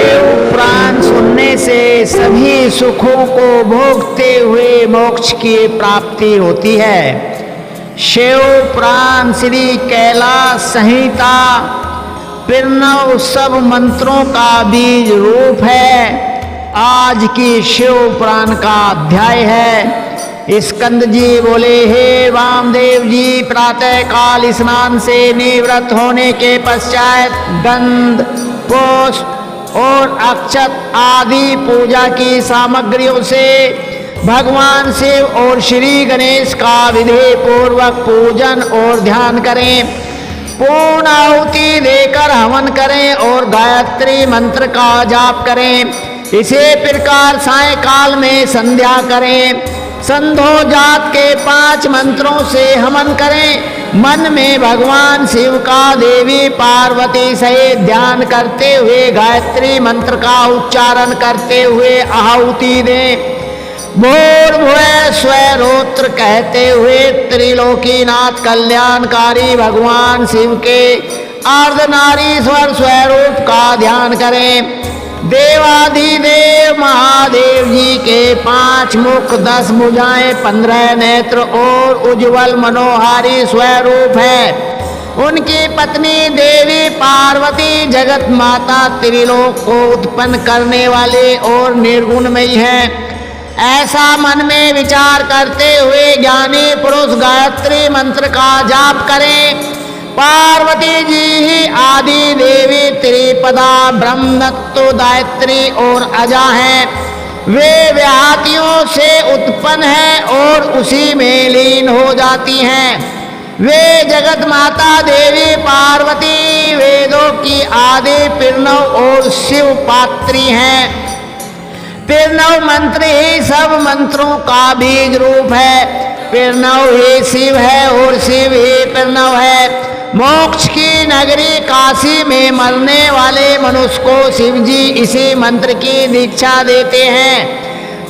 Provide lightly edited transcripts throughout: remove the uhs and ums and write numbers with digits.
शिव पुराण सुनने से सभी सुखों को भोगते हुए मोक्ष की प्राप्ति होती है। शिव पुराण श्री कैलाश संहिता पिरणव सब मंत्रों का बीज रूप है। आज की शिव पुराण का अध्याय है। स्कंद जी बोले, हे वामदेव जी, प्रातः काल स्नान से निवृत्त होने के पश्चात गंध, पुष्प और अक्षत आदि पूजा की सामग्रियों से भगवान शिव और श्री गणेश का विधि पूर्वक पूजन और ध्यान करें। पूर्ण आहुति देकर हवन करें और गायत्री मंत्र का जाप करें। इसी प्रकार सायंकाल में संध्या करें। संध्योजात के 5 मंत्रों से हवन करें। मन में भगवान शिव का देवी पार्वती सहित ध्यान करते हुए गायत्री मंत्र का उच्चारण करते हुए आहुति दें। भूर्भुवः स्वः रोत्र कहते हुए त्रिलोकीनाथ कल्याणकारी भगवान शिव के अर्धनारीश्वर स्वरूप का ध्यान करें। देवाधिदेव महादेव जी के 5 मुख, 10 भुजाएं, 15 नेत्र और उज्ज्वल मनोहारी स्वरूप है। उनकी पत्नी देवी पार्वती जगत माता त्रिलोक को उत्पन्न करने वाले और निर्गुणमयी है। ऐसा मन में विचार करते हुए ज्ञानी पुरुष गायत्री मंत्र का जाप करें। पार्वती जी ही आदि देवी त्रिपदा ब्रह्मत्व गायत्री और अजा हैं। वे व्याहतियों से उत्पन्न हैं और उसी में लीन हो जाती हैं। वे जगत माता देवी पार्वती वेदों की आदि पिरणव और शिव पात्री हैं। पिरणव मंत्र ही सब मंत्रों का बीज रूप है। पिरणव ही शिव है और शिव ही पिरणव है। मोक्ष की नगरी काशी में मरने वाले मनुष्य को शिव जी इसी मंत्र की दीक्षा देते हैं,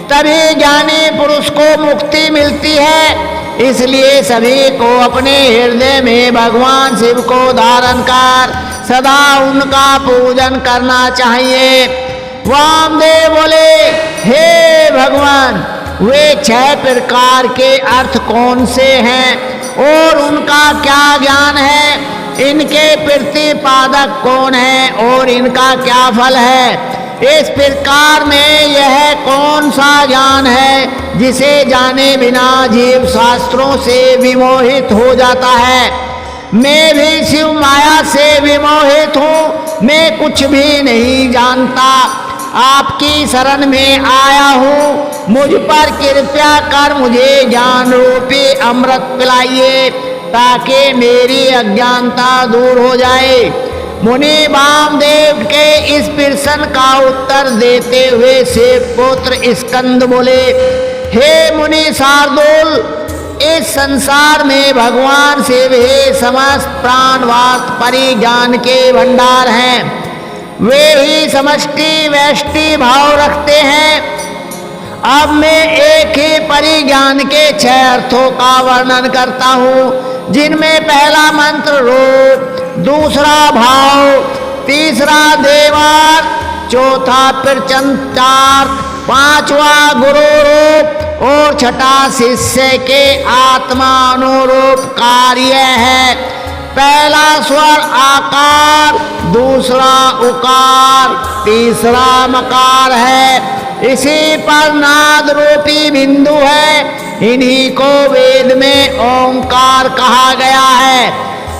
तभी ज्ञानी पुरुष को मुक्ति मिलती है। इसलिए सभी को अपने हृदय में भगवान शिव को धारण कर सदा उनका पूजन करना चाहिए। वामदेव बोले, हे भगवान, वे 6 प्रकार के अर्थ कौन से हैं और उनका क्या ज्ञान है? इनके प्रतिपादक कौन है और इनका क्या फल है? इस प्रकार में यह कौन सा ज्ञान है जिसे जाने बिना जीव शास्त्रों से विमोहित हो जाता है? मैं भी शिव माया से विमोहित हूँ। मैं कुछ भी नहीं जानता। आपकी शरण में आया हूँ। मुझ पर कृपया कर मुझे ज्ञान रूपी अमृत पिलाइए ताकि मेरी अज्ञानता दूर हो जाए। मुनि वामदेव के इस प्रश्न का उत्तर देते हुए शिव पुत्र स्कंद बोले, हे मुनि शार्दूल, इस संसार में भगवान शिव ही समस्त प्राणवात परिज्ञान के भंडार हैं। वे ही समष्टि व्यष्टि भाव रखते हैं। अब मैं एक ही परिज्ञान के 6 अर्थों का वर्णन करता हूँ, जिनमें पहला मंत्र रूप, दूसरा भाव, तीसरा देवार्थ, चौथा प्रचंचार्थ, 5वां गुरु रूप और 6ठा शिष्य के आत्मानुरूप कार्य है। पहला स्वर आकार, दूसरा उकार, तीसरा मकार है। इसी पर नाद रूपी बिंदु है। इन्हीं को वेद में ओंकार कहा गया है।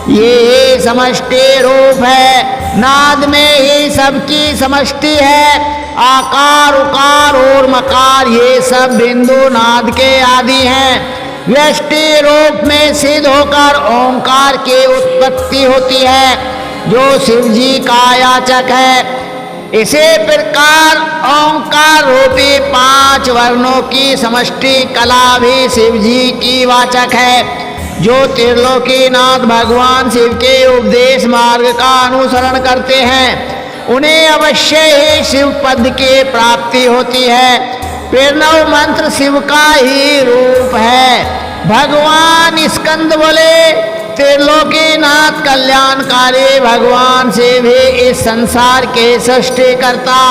ये समष्टि रूप है। नाद में ही सबकी समष्टि है। आकार, उकार और मकार ये सब बिंदु नाद के आदि हैं। व्यष्टि रूप में सिद्ध होकर ओंकार की उत्पत्ति होती है, जो शिव जी का याचक है। इसी प्रकार ओंकार रूपी 5 वर्णों की समष्टि कला भी शिव जी की वाचक है, जो त्रिलोकीनाथ भगवान शिव के उपदेश मार्ग का अनुसरण करते हैं। उन्हें अवश्य ही शिव पद की प्राप्ति होती है। पिरणव मंत्र शिव का ही रूप है। भगवान स्कंद बोले, त्रिलोकीनाथ कल्याणकारी भगवान से भी इस संसार के सृष्टिकर्ता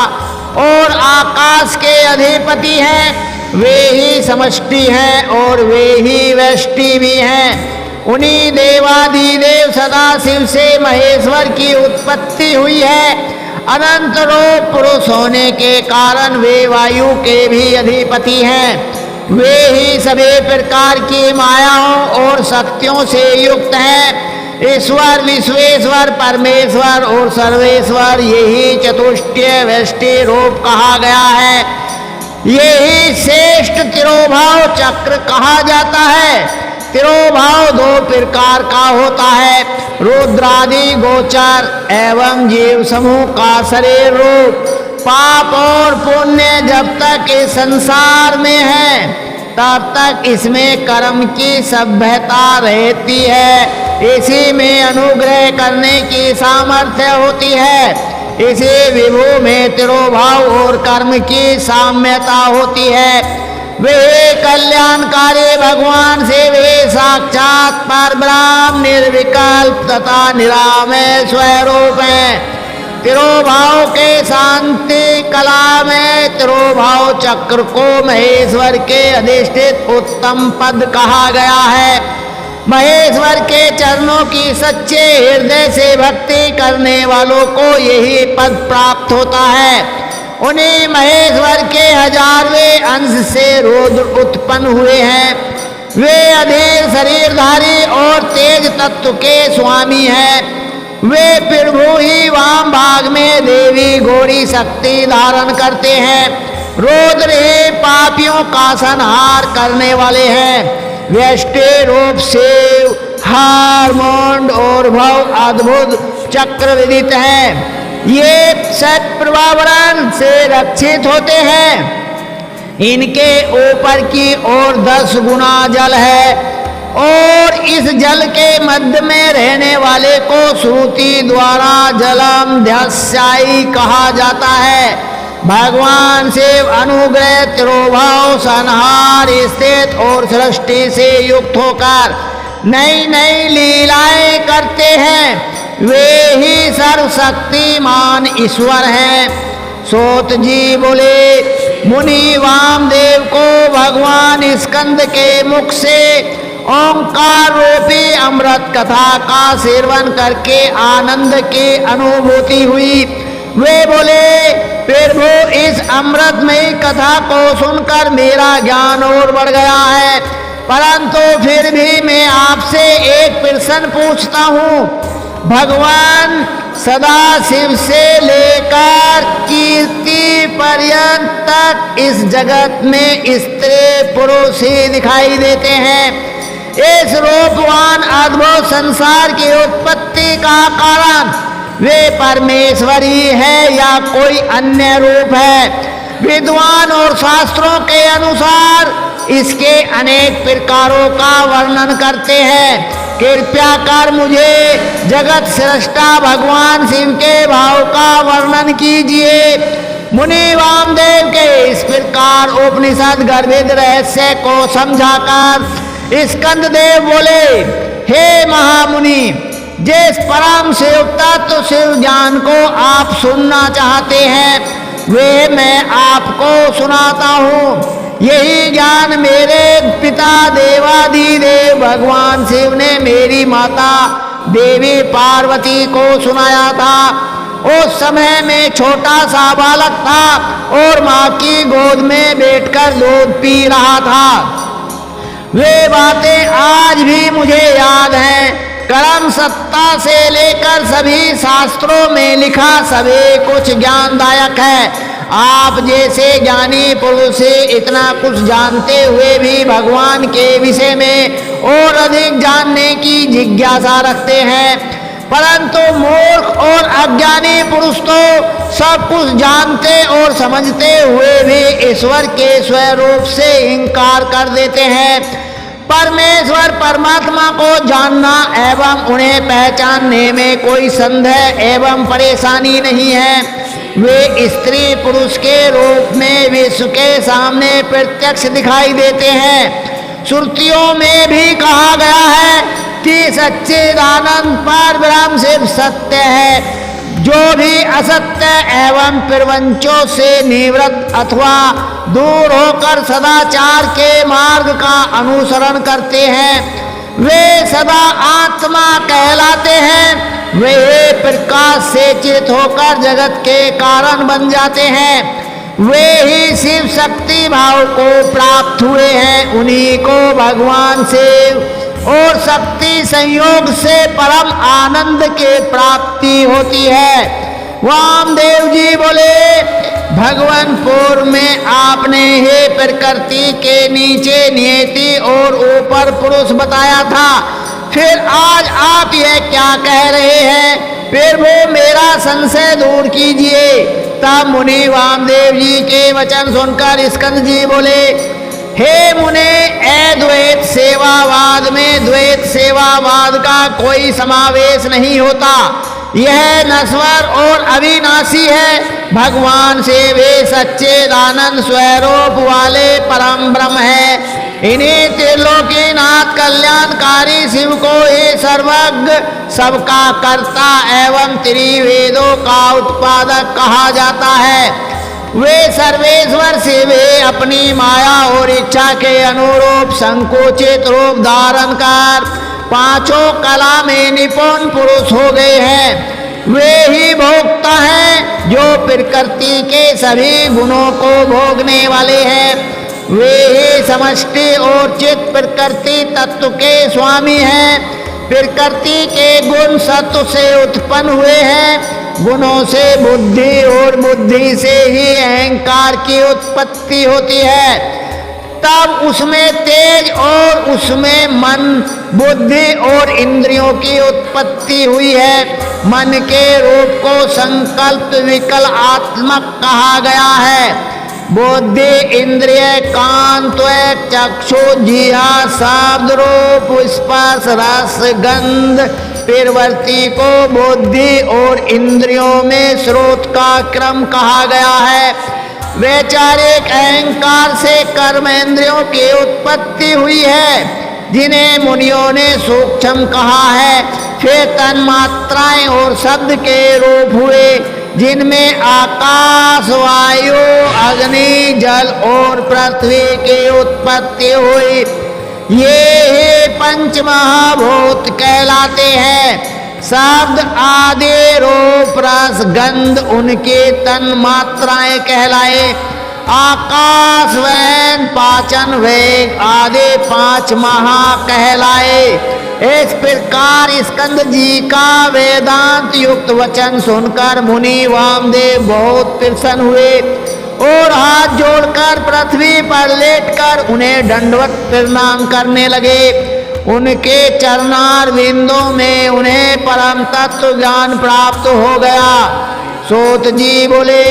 और आकाश के अधिपति हैं। वे ही समष्टि हैं और वे ही व्यष्टि भी हैं। उन्हीं देवाधिदेव सदाशिव से महेश्वर की उत्पत्ति हुई है। अनंत रूप पुरुष होने के कारण वे वायु के भी अधिपति हैं। वे ही सभी प्रकार की मायाओं और शक्तियों से युक्त हैं। ईश्वर, विश्वेश्वर, परमेश्वर और सर्वेश्वर, यही चतुष्टय व्यष्टि रूप कहा गया है। यही श्रेष्ठ तिरोभाव चक्र कहा जाता है। तिरोभाव दो प्रकार का होता है, रुद्रादि गोचर एवं जीव समूह का शरीर रूप। पाप और पुण्य जब तक इस संसार में है तब तक इसमें कर्म की सभ्यता रहती है। इसी में अनुग्रह करने की सामर्थ्य होती है। इसी विभु में तिरोभाव और कर्म की साम्यता होती है। वे कल्याणकारी भगवान से वे साक्षात परब्रह्म निर्विकल्प तथा निरामय स्वरूप हैं। तिरोभाव के शांति कला में तिरोभाव चक्र को महेश्वर के अधिष्ठित उत्तम पद कहा गया है। महेश्वर के चरणों की सच्चे हृदय से भक्ति करने वालों को यही पद प्राप्त होता है। उन्हीं महेश्वर के 1000वें अंश से रुद्र उत्पन्न हुए हैं। वे अधीर शरीरधारी और तेज तत्व के स्वामी हैं। वे प्रभु ही वाम भाग में देवी गौरी शक्ति धारण करते हैं। रुद्र ही पापियों का संहार करने वाले हैं। व्यष्टि रूप से हारमोंड और भव अद्भुत चक्र विदित हैं। ये सत्प्रभावरण से रक्षित होते हैं। इनके ऊपर की ओर 10 गुना जल है और इस जल के मध्य में रहने वाले को श्रुति द्वारा जलम ध्यास्यायी कहा जाता है। भगवान शिव अनुग्रह तिरोभाव संहार स्थित और सृष्टि से युक्त होकर नई नई लीलाएं करते हैं। वे ही सर्वशक्तिमान ईश्वर हैं। सोत जी बोले, मुनि वामदेव को भगवान स्कंद के मुख से ओंकार रूपी अमृत कथा का सेवन करके आनंद की अनुभूति हुई। वे बोले, प्रभु इस अमृतमयी कथा को सुनकर मेरा ज्ञान और बढ़ गया है, परंतु फिर भी मैं आपसे एक प्रश्न पूछता हूँ। भगवान सदाशिव से लेकर कीर्ति पर्यंत तक इस जगत में स्त्री पुरुष ही दिखाई देते हैं। इस रूपवान अद्भुत संसार की उत्पत्ति का कारण वे परमेश्वर ही है या कोई अन्य रूप है? विद्वान और शास्त्रों के अनुसार इसके अनेक प्रकारों का वर्णन करते हैं। कृपया कर मुझे जगत सृष्टा भगवान शिव के भाव का वर्णन कीजिए। मुनि वामदेव के इस प्रकार उपनिषद गर्भित रहस्य को समझाकर स्कंद देव बोले, हे महामुनि, जिस परम शिव तत्व शिव ज्ञान को आप सुनना चाहते हैं वे मैं आपको सुनाता हूँ। यही ज्ञान मेरे पिता देवाधिदेव भगवान शिव ने मेरी माता देवी पार्वती को सुनाया था। उस समय में छोटा सा बालक था और माँ की गोद में बैठकर दूध पी रहा था। वे बातें आज भी मुझे याद हैं। कर्म सत्ता से लेकर सभी शास्त्रों में लिखा सभी कुछ ज्ञानदायक है। आप जैसे ज्ञानी पुरुष से इतना कुछ जानते हुए भी भगवान के विषय में और अधिक जानने की जिज्ञासा रखते हैं, परंतु मूर्ख और अज्ञानी पुरुष तो सब कुछ जानते और समझते हुए भी ईश्वर के स्वरूप से इनकार कर देते हैं। परमेश्वर परमात्मा को जानना एवं उन्हें पहचानने में कोई संदेह एवं परेशानी नहीं है। वे स्त्री पुरुष के रूप में विश्व के सामने प्रत्यक्ष दिखाई देते हैं। श्रुतियों में भी कहा गया है, कि सच्चिदानंद पर ब्रह्म शिव सत्य है। जो भी असत्य एवं प्रपंचों से निवृत्त अथवा दूर होकर सदाचार के मार्ग का अनुसरण करते हैं वे सदा आत्मा कहलाते हैं। वे प्रकाश से चित होकर जगत के कारण बन जाते हैं। वे ही शिव शक्ति भाव को प्राप्त हुए हैं। उन्हीं को भगवान से और शक्ति संयोग से परम आनंद के प्राप्ति होती है। वामदेव जी बोले, भगवान पूर्व में आपने हे प्रकृति के नीचे नियति और ऊपर पुरुष बताया था, फिर आज आप यह क्या कह रहे हैं? फिर वो मेरा संशय दूर कीजिए। तब मुनि वामदेव जी के वचन सुनकर स्कंद जी बोले, हे मुने, अद्वैत सेवावाद में द्वैत सेवावाद का कोई समावेश नहीं होता। यह नश्वर और अविनाशी है। भगवान से वे सच्चिदानंद स्वरूप वाले परम ब्रह्म है। इन्हीं त्रिलोकीनाथ कल्याणकारी शिव को ही सर्वज्ञ, सबका कर्ता एवं त्रिवेदों का उत्पादक कहा जाता है। वे सर्वेश्वर से वे अपनी माया और इच्छा के अनुरूप संकोचित रूप धारण कर पांचों कला में निपुण पुरुष हो गए हैं। वे ही भोक्ता हैं जो प्रकृति के सभी गुणों को भोगने वाले हैं। वे ही समष्टि और चित प्रकृति तत्व के स्वामी हैं। प्रकृति के गुण सत्व से उत्पन्न हुए हैं। गुणों से बुद्धि और बुद्धि से ही अहंकार की उत्पत्ति होती है। तब उसमें तेज और उसमें मन, बुद्धि और इंद्रियों की उत्पत्ति हुई है। मन के रूप को संकल्प विकल्प आत्मक कहा गया है। बुद्धि, इंद्रिय, कान, त्वक, चक्षु, जिह्वा, शब्द, रूप, स्पर्श, रस, गंध प्रवृत्ति को बुद्धि और इंद्रियों में स्रोत का क्रम कहा गया है। वैचारिक अहंकार से कर्म इंद्रियों की उत्पत्ति हुई है, जिन्हें मुनियों ने सूक्ष्म कहा है। फिर तन्मात्राएं और शब्द के रूप हुए, जिनमें आकाश, वायु, अग्नि, जल और पृथ्वी की उत्पत्ति हुई। ये ही पंच महाभूत कहलाते हैं। शब्द आदि रूप रस गंध उनके तन मात्राएं कहलाए। आकाश, वैन, पाचन, वेग आदि पांच महा कहलाए। इस प्रकार स्कंद जी का वेदांत युक्त वचन सुनकर मुनि वामदेव बहुत प्रसन्न हुए और हाथ जोड़कर पृथ्वी पर लेटकर उन्हें दंडवत प्रणाम करने लगे। उनके चरणार बिंदों में उन्हें परम तत्व ज्ञान प्राप्त हो गया। सूत जी बोले,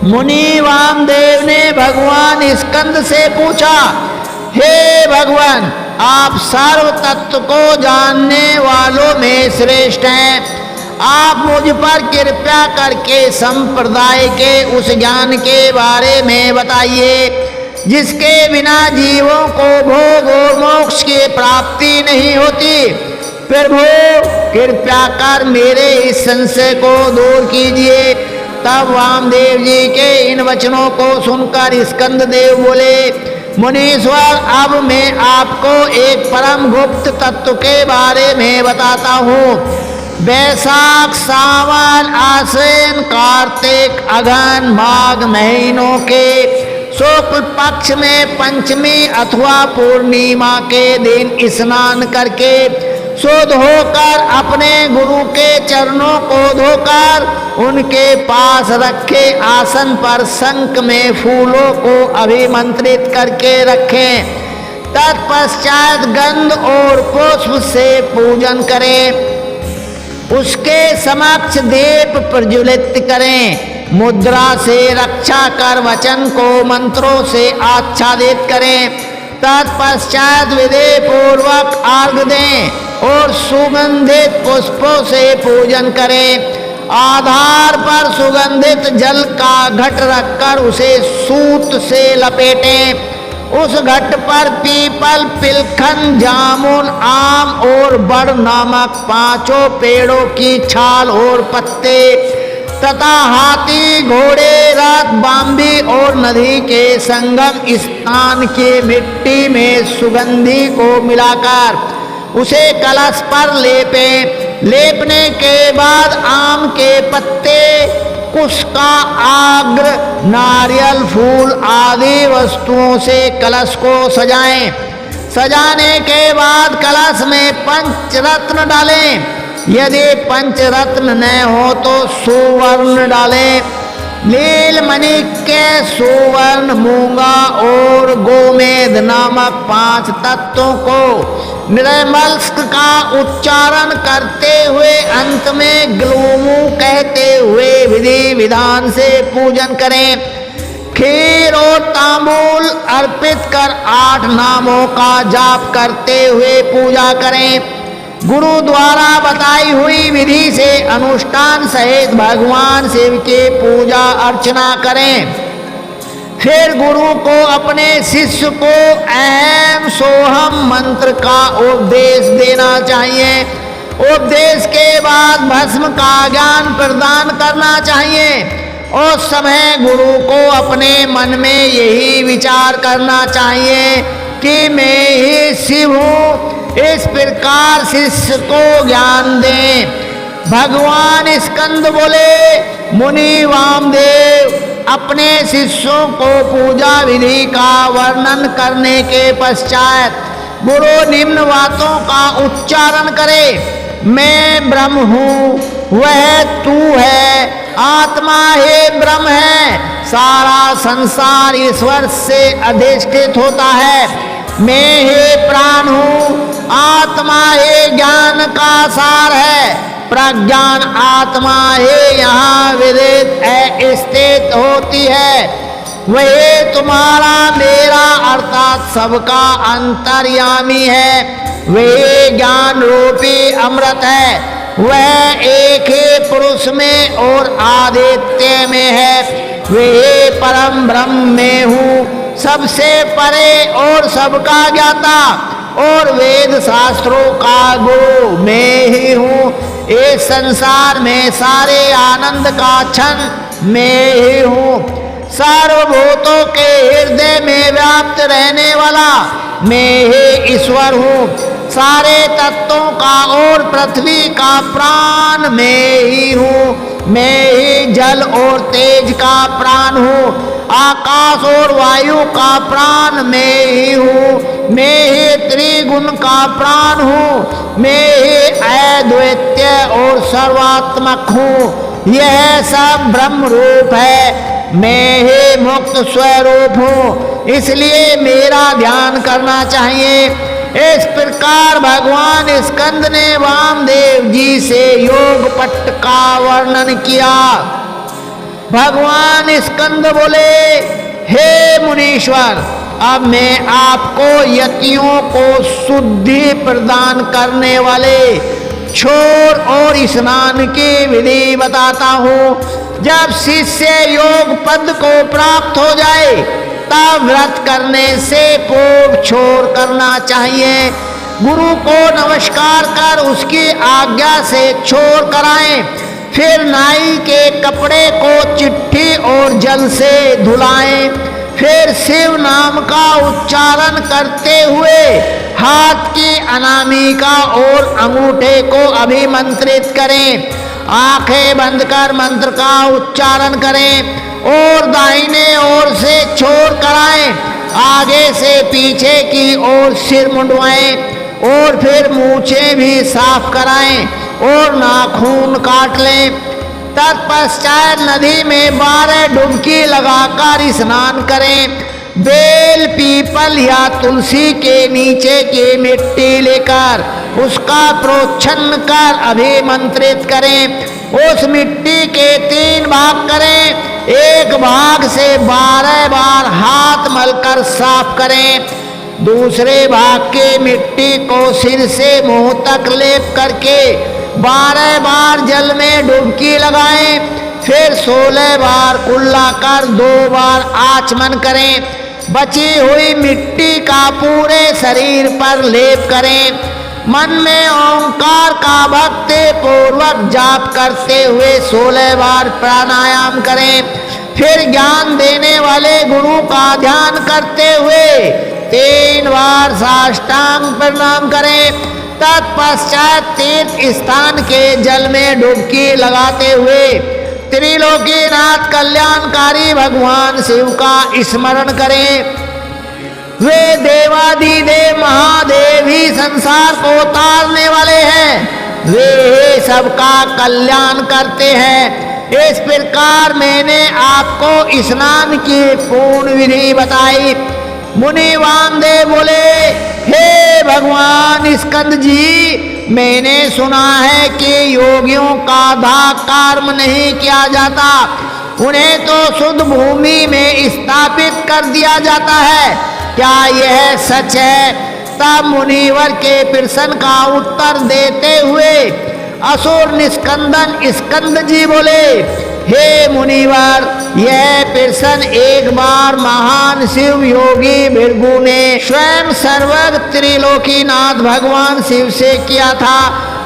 मुनि वामदेव ने भगवान स्कंद से पूछा, हे भगवान, आप सर्व तत्व को जानने वालों में श्रेष्ठ हैं। आप मुझ पर कृपया करके संप्रदाय के उस ज्ञान के बारे में बताइए जिसके बिना जीवों को भोग और मोक्ष की प्राप्ति नहीं होती। प्रभु, कृपया कर मेरे इस संशय को दूर कीजिए। तब वामदेव जी के इन वचनों को सुनकर स्कंद देव बोले, मुनीश्वर, अब मैं आपको एक परम गुप्त तत्व के बारे में बताता हूँ। वैशाख, सावन, आश्विन, कार्तिक, अगहन, माघ महीनों के शुक्ल पक्ष में पंचमी अथवा पूर्णिमा के दिन स्नान करके शुद्ध होकर अपने गुरु के चरणों को धोकर उनके पास रखे आसन पर शंख में फूलों को अभिमंत्रित करके रखें। तत्पश्चात गंध और पुष्प से पूजन करें। उसके समक्ष दीप प्रज्वलित करें। मुद्रा से रक्षा कर वचन को मंत्रों से आच्छादित करें। तत्पश्चात विधि पूर्वक अर्घ्य दें और सुगंधित पुष्पों से पूजन करें। आधार पर सुगंधित जल का घट रखकर उसे सूत से लपेटें उस घट पर पीपल, पिलखन, जामुन, आम और बड़ नामक 5 पेड़ों की छाल और पत्ते तथा हाथी, घोड़े, रथ, बाम्बी और नदी के संगम स्थान की मिट्टी में सुगंधी को मिलाकर उसे कलश पर लेपने के बाद आम के पत्ते, कुसका, आग्र, नारियल, फूल आदि वस्तुओं से कलश को सजाएं। सजाने के बाद कलश में पंचरत्न डालें। यदि पंचरत्न न हो तो सुवर्ण डालें। नील मणिक्य, सुवर्ण, मूंगा और गोमेद नामक 5 तत्वों को निर्मल्स्क का उच्चारण करते हुए अंत में ग्लूमू कहते हुए विधि विधान से पूजन करें। खीर और तांबूल अर्पित कर 8 नामों का जाप करते हुए पूजा करें। गुरु द्वारा बताई हुई विधि से अनुष्ठान सहित भगवान शिव की पूजा अर्चना करें। फिर गुरु को अपने शिष्य को अहम सोहम मंत्र का उपदेश देना चाहिए। उपदेश के बाद भस्म का ज्ञान प्रदान करना चाहिए। उस समय गुरु को अपने मन में यही विचार करना चाहिए कि मैं ही शिव हूँ। इस प्रकार शिष्य को ज्ञान दें। भगवान स्कंद बोले, मुनि वामदेव अपने शिष्यों को पूजा विधि का वर्णन करने के पश्चात गुरु निम्न बातों का उच्चारण करे। मैं ब्रह्म हूँ, वह तू है, आत्मा ही ब्रह्म है, सारा संसार ईश्वर से अधिष्ठित होता है। मैं ही प्राण हूँ, आत्मा ही ज्ञान का सार है, प्रज्ञान आत्मा ही यहाँ विदित स्थित होती है। वही तुम्हारा मेरा अर्थात सबका अंतर्यामी है। वही ज्ञान रूपी अमृत है। वह एक ही पुरुष में और आदित्य में है। वही परम ब्रह्म में हूँ, सबसे परे और सबका ज्ञाता और वेद शास्त्रों का गुरु मैं ही हूँ। इस संसार में सारे आनंद का क्षण मैं ही हूँ। सर्वभूतों के हृदय में व्याप्त रहने वाला मैं ही ईश्वर हूँ। सारे तत्वों का और पृथ्वी का प्राण मैं ही हूँ। मैं ही जल और तेज का प्राण हूँ। आकाश और वायु का प्राण मैं ही हूँ। मैं ही त्रिगुण का प्राण हूँ। मैं ही अद्वितीय और सर्वात्मक हूँ। यह सब ब्रह्म रूप है। मैं ही मुक्त स्वरूप हूँ, इसलिए मेरा ध्यान करना चाहिए। इस प्रकार भगवान स्कंद ने वामदेव जी से योग पट्ट का वर्णन किया। भगवान स्कंद बोले, हे मुनीश्वर, अब मैं आपको यतियों को शुद्धि प्रदान करने वाले छोर और स्नान की विधि बताता हूँ। जब शिष्य योग पद को प्राप्त हो जाए तब व्रत करने से पूर्व छोर करना चाहिए। गुरु को नमस्कार कर उसकी आज्ञा से छोर कराएं। फिर नाई के कपड़े को चिट्ठी और जल से धुलाएं। फिर शिव नाम का उच्चारण करते हुए हाथ की अनामिका और अंगूठे को अभिमंत्रित करें। आंखें बंद कर मंत्र का उच्चारण करें और दाहिने ओर से छोर कराएं। आगे से पीछे की ओर सिर मुंडवाएं और फिर मूछें भी साफ कराएं और नाखून काट लें। तत्पश्चात नदी में 12 डुबकी लगाकर स्नान करें। बेल, पीपल या तुलसी के नीचे की मिट्टी लेकर उसका प्रोक्षण कर अभिमंत्रित करें। उस मिट्टी के 3 भाग करें। एक भाग से 12 बार हाथ मलकर साफ करें। दूसरे भाग की मिट्टी को सिर से मुंह तक लेप करके 12 बार जल में डुबकी लगाएं। फिर 16 बार कुल्ला कर 2 बार आचमन करें। बची हुई मिट्टी का पूरे शरीर पर लेप करें। मन में ओंकार का भक्ति पूर्वक जाप करते हुए 16 बार प्राणायाम करें। फिर ज्ञान देने वाले गुरु का ध्यान करते हुए 3 बार साष्टांग प्रणाम करें। तत्पश्चात तीर्थ स्थान के जल में डुबकी लगाते हुए त्रिलोकीनाथ कल्याणकारी भगवान शिव का स्मरण करें। वे देवादिदेव महादेव ही संसार को तारने वाले हैं। वे सबका कल्याण करते हैं। इस प्रकार मैंने आपको स्नान की पूर्ण विधि बताई। मुनि वामदेव बोले, हे भगवान स्कंद जी, मैंने सुना है कि योगियों का दाह कर्म नहीं किया जाता, उन्हें तो शुद्ध भूमि में स्थापित कर दिया जाता है। क्या यह सच है? तब मुनिवर के प्रश्न का उत्तर देते हुए असुर निस्कंदन स्कंद जी बोले, हे मुनिवर, यह प्रश्न एक बार महान शिव योगी भृगु ने स्वयं सर्वज्ञ त्रिलोकीनाथ भगवान शिव से किया था।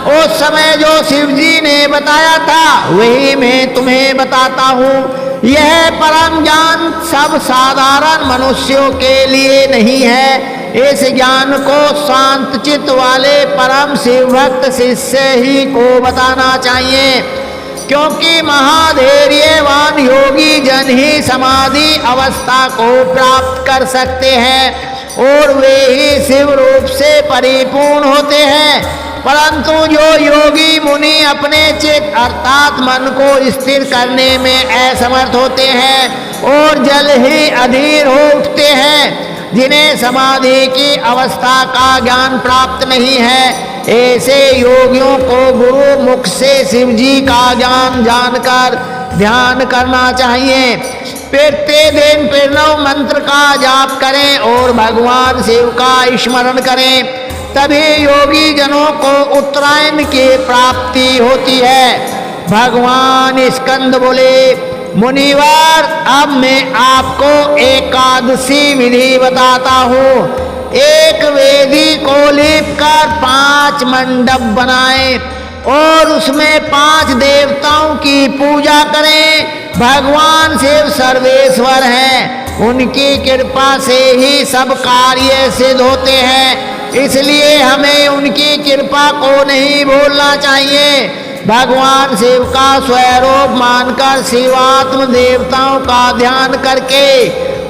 उस समय जो शिव जी ने बताया था वही मैं तुम्हें बताता हूँ। यह परम ज्ञान सब साधारण मनुष्यों के लिए नहीं है। इस ज्ञान को शांत चित्त वाले परम शिव भक्त शिष्य ही को बताना चाहिए, क्योंकि महाधैर्यवान योगी जन ही समाधि अवस्था को प्राप्त कर सकते हैं और वे ही शिव रूप से परिपूर्ण होते हैं। परंतु जो योगी मुनि अपने चित्त अर्थात मन को स्थिर करने में असमर्थ होते हैं और जल ही अधीर हो उठते हैं, जिन्हें समाधि की अवस्था का ज्ञान प्राप्त नहीं है, ऐसे योगियों को गुरु मुख से शिव जी का ज्ञान जानकर ध्यान करना चाहिए। प्रतिदिन प्रणव मंत्र का जाप करें और भगवान शिव का स्मरण करें, तभी योगी जनों को उत्तरायण की प्राप्ति होती है। भगवान स्कंद बोले, मुनिवर, अब मैं आपको एकादशी विधि बताता हूँ। एक वेदी को लीप कर 5 मंडप बनाएं और उसमें 5 देवताओं की पूजा करें। भगवान शिव सर्वेश्वर हैं, उनकी कृपा से ही सब कार्य सिद्ध होते हैं, इसलिए हमें उनकी कृपा को नहीं भूलना चाहिए। भगवान शिव का स्वरूप मानकर शिवात्म देवताओं का ध्यान करके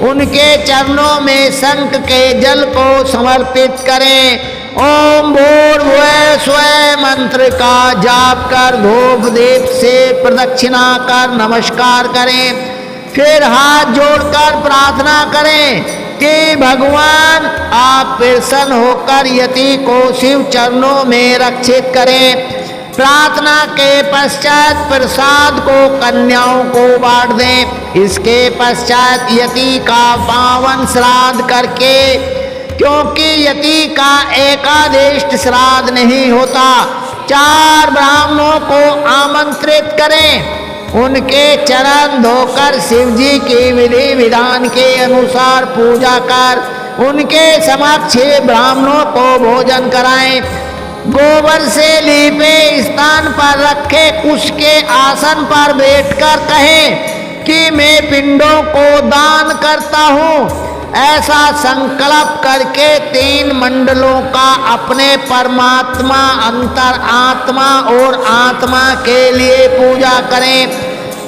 उनके चरणों में शंख के जल को समर्पित करें। ओम भूर्भुवः स्वः मंत्र का जाप कर धूप दीप से प्रदक्षिणा कर नमस्कार करें। फिर हाथ जोड़कर प्रार्थना करें कि भगवान आप प्रसन्न होकर यति को शिव चरणों में रक्षित करें। प्रार्थना के पश्चात प्रसाद को कन्याओं को बांट दें। इसके पश्चात यति का पावन श्राद्ध करके, क्योंकि यति का एकादिष्ट श्राद्ध नहीं होता, 4 ब्राह्मणों को आमंत्रित करें। उनके चरण धोकर शिव जी की विधि विधान के अनुसार पूजा कर उनके समक्ष ब्राह्मणों को भोजन कराएं। गोबर से लीपे स्थान पर रखे कुश के आसन पर बैठकर कहें कि मैं पिंडों को दान करता हूँ। ऐसा संकल्प करके 3 मंडलों का अपने परमात्मा, अंतर आत्मा और आत्मा के लिए पूजा करें।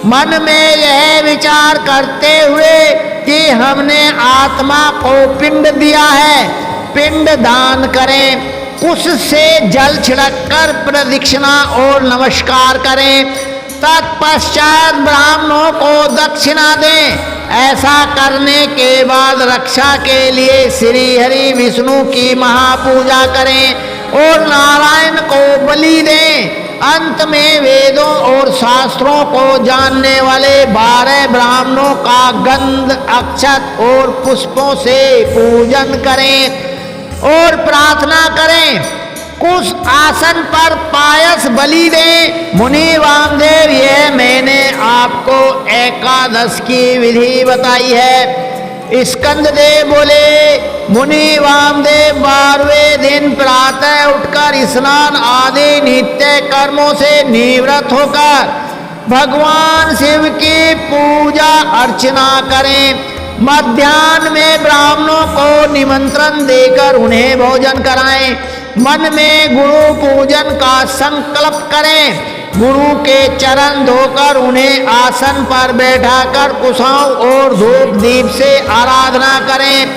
मन में यह विचार करते हुए कि हमने आत्मा को पिंड दिया है, पिंड दान करें। उससे जल छिड़ककर प्रदक्षिणा और नमस्कार करें। तत्पश्चात ब्राह्मणों को दक्षिणा दें। ऐसा करने के बाद रक्षा के लिए श्री हरि विष्णु की महापूजा करें और नारायण को बलि दें। अंत में वेदों और शास्त्रों को जानने वाले 12 ब्राह्मणों का गंध, अक्षत और पुष्पों से पूजन करें और प्रार्थना करें। कुछ आसन पर पायस बलि दें। मुनि वामदेव, यह मैंने आपको एकादश की विधि बताई है। स्कंद देव बोले, मुनि वामदेव 12वें दिन प्रातः उठकर स्नान आदि नित्य कर्मों से निवृत्त होकर भगवान शिव की पूजा अर्चना करें। मध्याह्न में ब्राह्मणों को निमंत्रण देकर उन्हें भोजन कराएं। मन में गुरु पूजन का संकल्प करें। गुरु के चरण धोकर उन्हें आसन पर बैठाकर कुशाओं और धूप दीप से आराधना करें।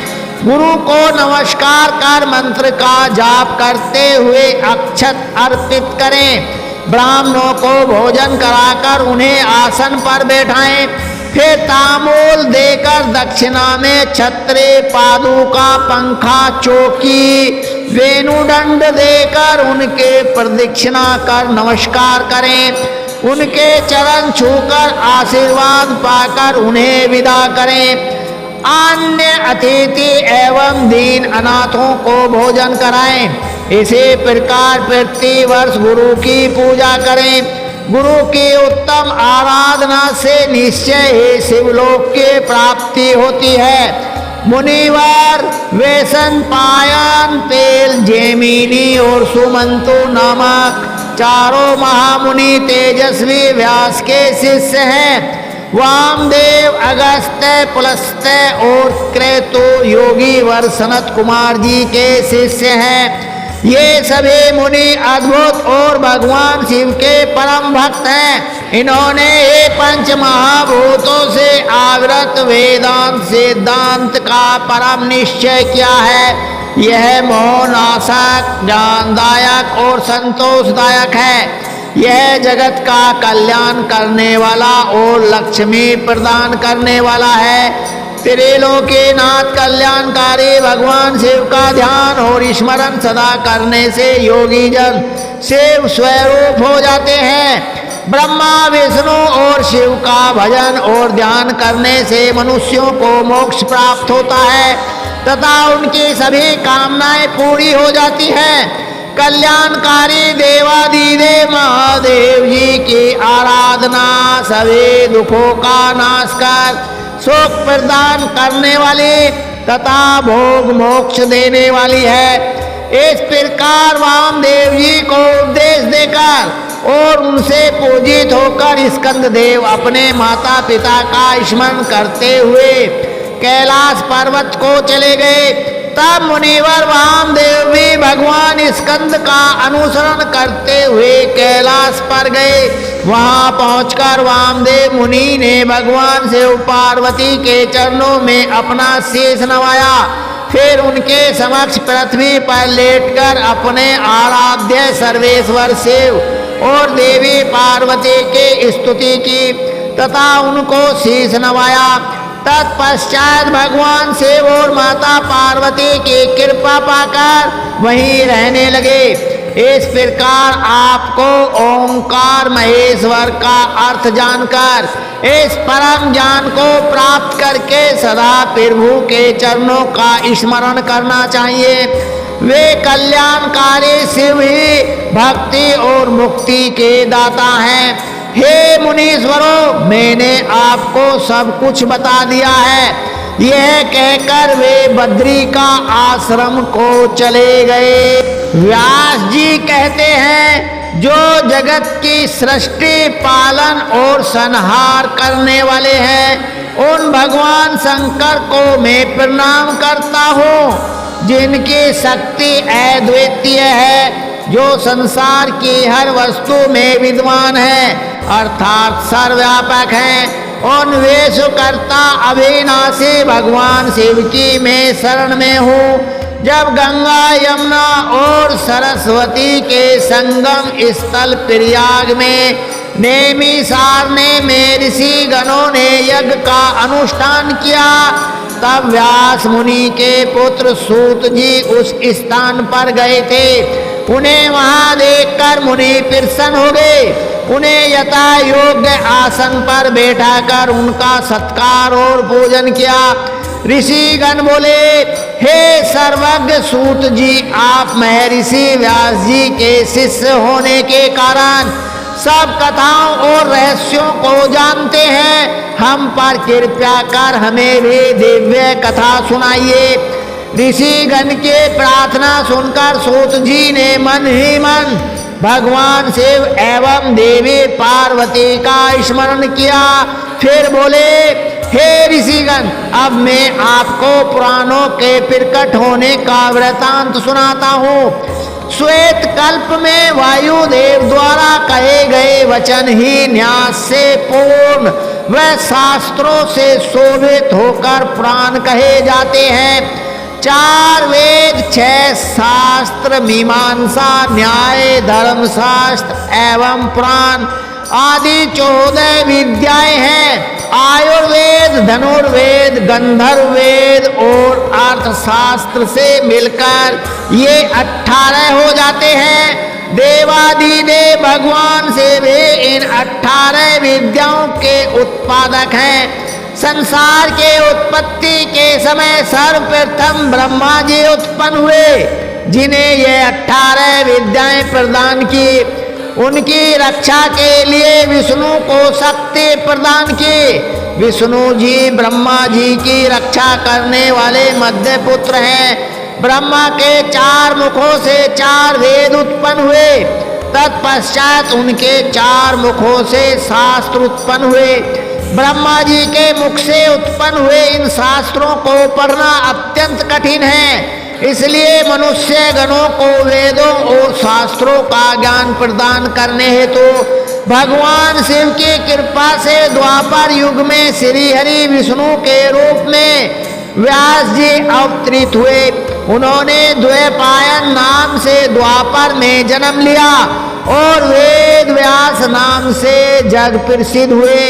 गुरु को नमस्कार कर मंत्र का जाप करते हुए अक्षत अर्पित करें। ब्राह्मणों को भोजन कराकर उन्हें आसन पर बैठाएं। फिर तांबूल देकर दक्षिणा में छत्र, पादुका, पंखा, चौकी, वेणुदंड देकर उनके प्रदक्षिणा कर नमस्कार करें। उनके चरण छूकर आशीर्वाद पाकर उन्हें विदा करें। अन्य अतिथि एवं दीन अनाथों को भोजन कराएं। इसी प्रकार प्रति वर्ष गुरु की पूजा करें। गुरु की उत्तम आराधना से निश्चय ही शिवलोक की प्राप्ति होती है। मुनिवर वेसन पायन तेल जैमिनी और सुमंतु नामक चारों महामुनि तेजस्वी व्यास के शिष्य हैं। वामदेव, अगस्त्य, पुलस्त्य और क्रेतो योगी वर सनत कुमार जी के शिष्य हैं। ये सभी मुनि अद्भुत और भगवान शिव के परम भक्त हैं। इन्होंने ये पंच महाभूतों से आवृत वेदांत सिद्धांत का परम निश्चय किया है। यह मोहनाशक, ज्ञानदायक और संतोषदायक है। यह जगत का कल्याण करने वाला और लक्ष्मी प्रदान करने वाला है। त्रिलोकीनाथ कल्याणकारी भगवान शिव का ध्यान और स्मरण सदा करने से योगी जन शिव स्वरूप हो जाते हैं। ब्रह्मा, विष्णु और शिव का भजन और ध्यान करने से मनुष्यों को मोक्ष प्राप्त होता है तथा उनकी सभी कामनाएं पूरी हो जाती हैं। कल्याणकारी देवादिदेव महादेव जी की आराधना सभी दुखों का नाश कर सुख प्रदान करने वाली तथा भोग मोक्ष देने वाली है। इस प्रकार वामदेव जी को उपदेश देकर और उनसे पूजित होकर स्कंद देव अपने माता पिता का स्मरण करते हुए कैलाश पर्वत को चले गए। तब मुनिवर वामदेव भी भगवान स्कंद का अनुसरण करते हुए कैलाश पर गए। वहां पहुंचकर वामदेव मुनि ने भगवान शिव पार्वती के चरणों में अपना शीश नवाया। फिर उनके समक्ष पृथ्वी पर लेटकर अपने आराध्य सर्वेश्वर शिव और देवी पार्वती की स्तुति की तथा उनको शीश नवाया। तत्पश्चात भगवान शिव और माता पार्वती की कृपा पाकर वहीं रहने लगे। इस प्रकार आपको ओंकार महेश्वर का अर्थ जानकर इस परम ज्ञान को प्राप्त करके सदा प्रभु के चरणों का स्मरण करना चाहिए। वे कल्याणकारी शिव ही भक्ति और मुक्ति के दाता हैं। हे मुनीश्वरों, मैंने आपको सब कुछ बता दिया है। यह कहकर वे बद्री का आश्रम को चले गए। व्यास जी कहते हैं, जो जगत की सृष्टि, पालन और संहार करने वाले हैं उन भगवान शंकर को मैं प्रणाम करता हूँ, जिनकी शक्ति अद्वितीय है, जो संसार की हर वस्तु में विद्वान है अर्थात सर्वव्यापक है। उन्वेष करता अविनाशी भगवान शिव की मैं शरण में हूँ। जब गंगा, यमुना और सरस्वती के संगम स्थल प्रयाग में नेमिषारण्य में ऋषि गणों ने यज्ञ का अनुष्ठान किया, तब व्यास मुनि के पुत्र सूत जी उस स्थान पर गए थे। उन्हें वहां देखकर मुनि प्रसन्न हो गए। उन्हें यथा योग्य आसन पर बैठाकर उनका सत्कार और पूजन किया। ऋषिगण बोले, हे सर्वज्ञ सूत जी, आप महर्षि व्यास जी के शिष्य होने के कारण सब कथाओं और रहस्यों को जानते हैं। हम पर कृपया कर हमें भी दिव्य कथा सुनाइए। ऋषिगण के प्रार्थना सुनकर सूत जी ने मन ही मन भगवान शिव एवं देवी पार्वती का स्मरण किया। फिर बोले, हे ऋषिगण, अब मैं आपको पुराणों के प्रकट होने का वृतांत सुनाता हूँ। श्वेत कल्प में वायुदेव द्वारा कहे गए वचन ही न्यास से पूर्ण व शास्त्रों से शोभित होकर पुराण कहे जाते हैं। 4 वेद, 6 शास्त्र, मीमांसा, न्याय, धर्मशास्त्र एवं पुराण आदि 14 विद्याएं हैं। आयुर्वेद, धनुर्वेद, गंधर्व वेद और अर्थशास्त्र से मिलकर ये 18 हो जाते हैं। देवादिदेव भगवान से भी इन 18 विद्याओं के उत्पादक हैं। संसार के उत्पत्ति के समय सर्वप्रथम ब्रह्मा जी उत्पन्न हुए, जिन्हें ये 18 विद्याएं प्रदान की। उनकी रक्षा के लिए विष्णु को शक्ति प्रदान की। विष्णु जी ब्रह्मा जी की रक्षा करने वाले मध्य पुत्र हैं। ब्रह्मा के 4 मुखों से 4 वेद उत्पन्न हुए। तत्पश्चात उनके 4 मुखों से शास्त्र उत्पन्न हुए। ब्रह्मा जी के मुख से उत्पन्न हुए इन शास्त्रों को पढ़ना अत्यंत कठिन है। इसलिए मनुष्य गणों को वेदों और शास्त्रों का ज्ञान प्रदान करने हेतु भगवान शिव की कृपा से द्वापर युग में श्री हरि विष्णु के रूप में व्यास जी अवतरित हुए। उन्होंने द्वैपायन नाम से द्वापर में जन्म लिया और वेद व्यास नाम से जग प्रसिद्ध हुए।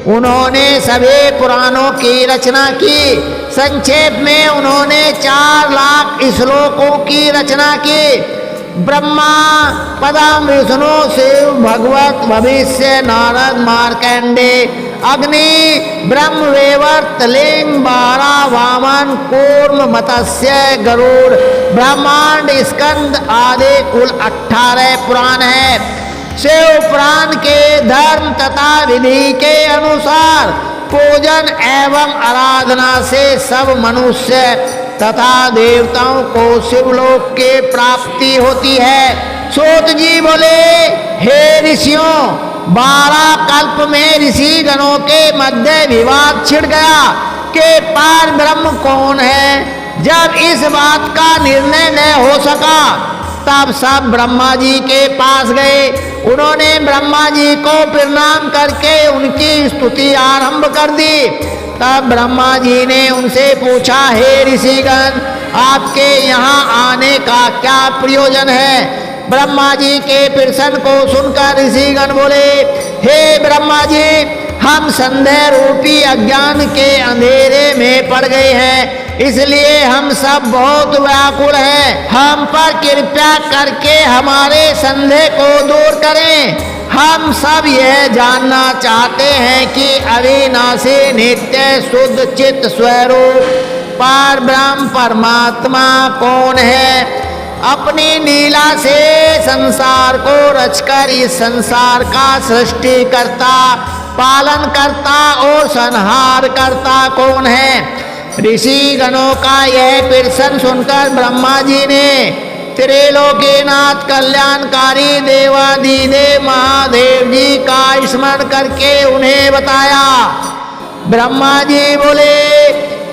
उन्होंने सभी पुराणों की रचना की। संक्षेप में उन्होंने 4 लाख श्लोकों की रचना की। ब्रह्मा, पदम, विष्णु, शिव, भगवत, भविष्य, नारद, मार्कंडे, अग्नि, ब्रह्म, वेवर्त, लिंग, बारा, वामन, कूर्म, मत्स्य, गरुड़, ब्रह्मांड, स्कंद आदि कुल 18 पुराण है। शिव पुराण के धर्म तथा विधि के अनुसार पूजन एवं आराधना से सब मनुष्य तथा देवताओं को शिवलोक के प्राप्ति होती है। सूत जी बोले, हे ऋषियों, 12 कल्प में ऋषि गणों के मध्य विवाद छिड़ गया कि पार ब्रह्म कौन है। जब इस बात का निर्णय न हो सका तब सब ब्रह्मा जी के पास गए। उन्होंने ब्रह्मा जी को प्रणाम करके उनकी स्तुति आरंभ कर दी। तब ब्रह्मा जी ने उनसे पूछा, हे ऋषिगण, आपके यहाँ आने का क्या प्रयोजन है। ब्रह्मा जी के प्रश्न को सुनकर ऋषिगण बोले, हे ब्रह्मा जी, हम संदेह रूपी अज्ञान के अंधेरे में पड़ गए हैं, इसलिए हम सब बहुत व्याकुल हैं। हम पर कृपया करके हमारे संदेह को दूर करें। हम सब यह जानना चाहते हैं कि अविनाशी नित्य शुद्ध चित्त स्वरूप पार ब्रह्म परमात्मा कौन है। अपनी लीला से संसार को रचकर इस संसार का सृष्टि करता, पालन करता और संहार करता कौन है। ऋषि गणों का यह प्रश्न सुनकर ब्रह्मा जी ने त्रिलोकीनाथ कल्याणकारी देवादिदेव महादेव जी का स्मरण करके उन्हें बताया। ब्रह्मा जी बोले,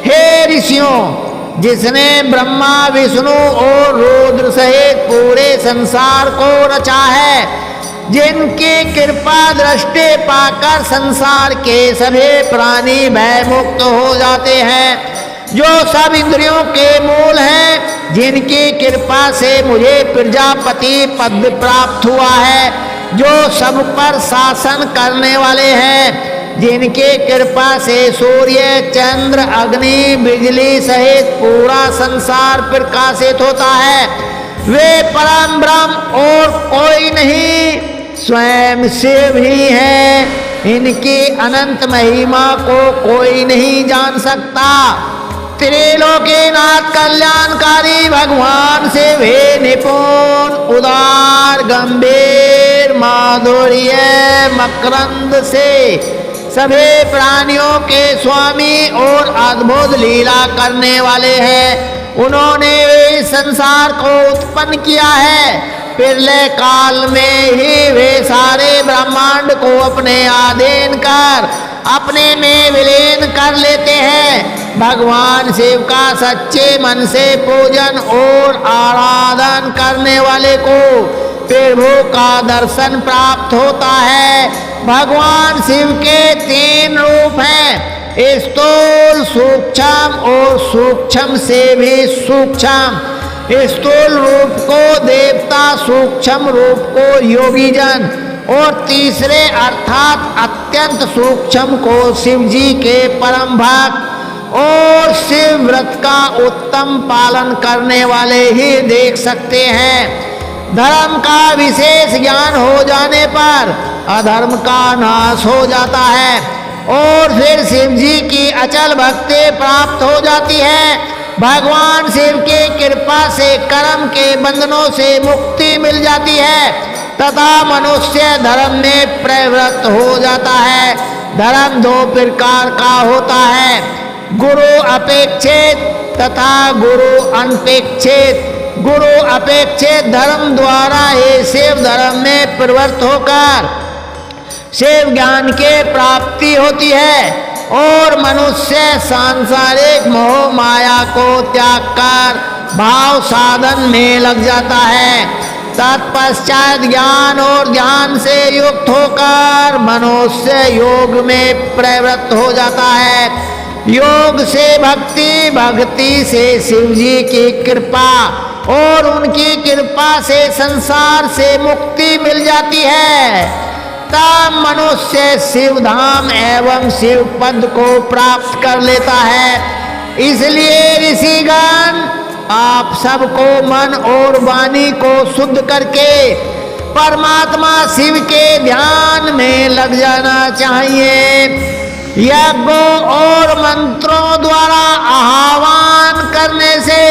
हे ऋषियों, जिसने ब्रह्मा, विष्णु और रुद्र सहित पूरे संसार को रचा है, जिनकी कृपा दृष्टि पाकर संसार के सभी प्राणी भय मुक्त हो जाते हैं, जो सब इंद्रियों के मूल हैं, जिनकी कृपा से मुझे प्रजापति पद प्राप्त हुआ है, जो सब पर शासन करने वाले हैं, जिनकी कृपा से सूर्य, चंद्र, अग्नि, बिजली सहित पूरा संसार प्रकाशित होता है, वे परम ब्रह्म और कोई नहीं, स्वयं शिव ही है। इनकी अनंत महिमा को कोई नहीं जान सकता। त्रिलोकीनाथ कल्याणकारी भगवान से वे निपुण उदार गंभीर माधुर्य मकरंद से सभी प्राणियों के स्वामी और अद्भुत लीला करने वाले हैं। उन्होंने इस संसार को उत्पन्न किया है। प्रलय काल में ही वे सारे ब्रह्मांड को अपने अधीन कर अपने में विलीन कर लेते हैं। भगवान शिव का सच्चे मन से पूजन और आराधन करने वाले को प्रभु का दर्शन प्राप्त होता है। भगवान शिव के 3 रूप हैं, स्थूल सूक्ष्म और सूक्ष्म से भी सूक्ष्म। स्थूल रूप को देवता, सूक्ष्म रूप को योगी जन और तीसरे अर्थात अत्यंत सूक्ष्म को शिव जी के परम भक्त और शिव व्रत का उत्तम पालन करने वाले ही देख सकते हैं। धर्म का विशेष ज्ञान हो जाने पर अधर्म का नाश हो जाता है और फिर शिव जी की अचल भक्ति प्राप्त हो जाती है। भगवान शिव की कृपा से कर्म के बंधनों से मुक्ति मिल जाती है तथा मनुष्य धर्म में प्रवृत्त हो जाता है। धर्म 2 प्रकार का होता है, गुरु अपेक्षित तथा गुरु अनपेक्षित। गुरु अपेक्षित धर्म द्वारा ही शिव धर्म में प्रवृत्त होकर शिव ज्ञान के प्राप्ति होती है और मनुष्य सांसारिक मोह माया को त्याग कर भाव साधन में लग जाता है। तत्पश्चात ज्ञान और ध्यान से युक्त होकर मनुष्य योग में प्रवृत्त हो जाता है। योग से भक्ति, भक्ति से शिव जी की कृपा और उनकी कृपा से संसार से मुक्ति मिल जाती है। तब मनुष्य शिव धाम एवं शिव पद को प्राप्त कर लेता है। इसलिए ऋषिगण आप सबको मन और वाणी को शुद्ध करके परमात्मा शिव के ध्यान में लग जाना चाहिए। यज्ञों और मंत्रों द्वारा आह्वान करने से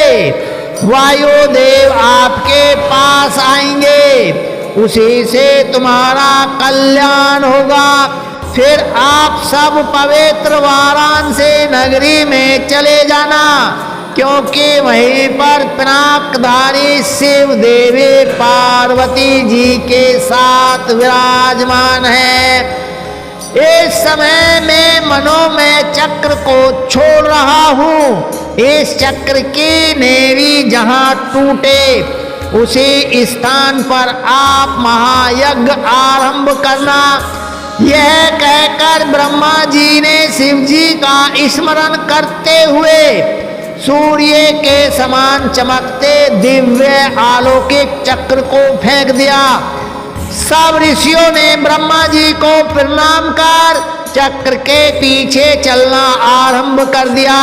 वायुदेव आपके पास आएंगे, उसी से तुम्हारा कल्याण होगा। फिर आप सब पवित्र वाराणसी नगरी में चले जाना, क्योंकि वहीं पर पिनाकधारी शिव देवी पार्वती जी के साथ विराजमान है। इस समय मैं मनोमय चक्र को छोड़ रहा हूँ। इस चक्र की नेवी जहाँ टूटे उसी स्थान पर आप महायज्ञ आरंभ करना। यह कहकर ब्रह्मा जी ने शिव जी का स्मरण करते हुए सूर्य के समान चमकते दिव्य अलौकिक चक्र को फेंक दिया। सब ऋषियों ने ब्रह्मा जी को प्रणाम कर चक्र के पीछे चलना आरंभ कर दिया।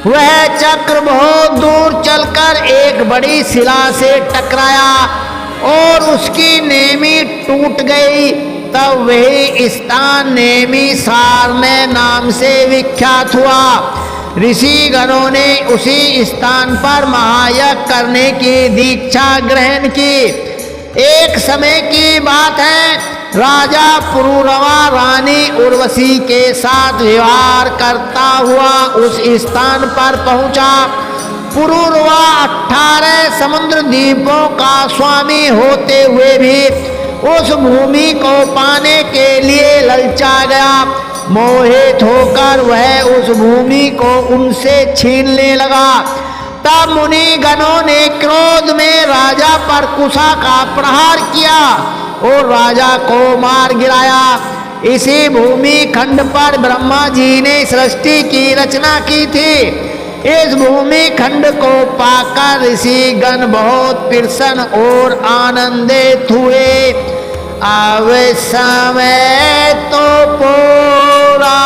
वह चक्र बहुत दूर चलकर एक बड़ी शिला से टकराया और उसकी नेमी टूट गई। तब वही स्थान नेमी सारने नाम से विख्यात हुआ। ऋषि गणों ने उसी स्थान पर महायज्ञ करने की दीक्षा ग्रहण की। एक समय की बात है, राजा पुरुरवा रानी उर्वशी के साथ विवाह करता हुआ उस स्थान पर पहुंचा। पुरुरवा 18 समुद्र द्वीपों का स्वामी होते हुए भी उस भूमि को पाने के लिए ललचा गया। मोहित होकर वह उस भूमि को उनसे छीनने लगा। तब मुनि गणों ने क्रोध में राजा पर कुशा का प्रहार किया और राजा को मार गिराया। इसी भूमि खंड पर ब्रह्मा जी ने सृष्टि की रचना की थी। इस भूमि खंड को पाकर ऋषि गण बहुत प्रसन्न और आनंदित हुए। अब समय तो पूरा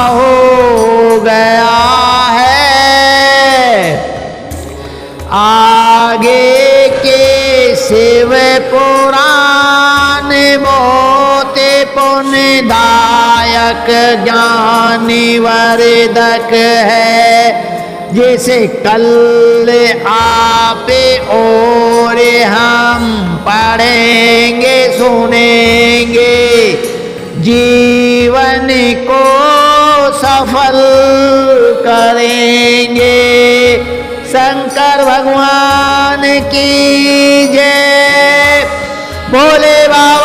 हो गया है, आगे के शिव पुराण मोते पुण्यदायक दायक ज्ञानवर्धक है, जिसे कल आप और हम पढ़ेंगे सुनेंगे, जीवन को सफल करेंगे। शंकर भगवान की जय। भोले बाबा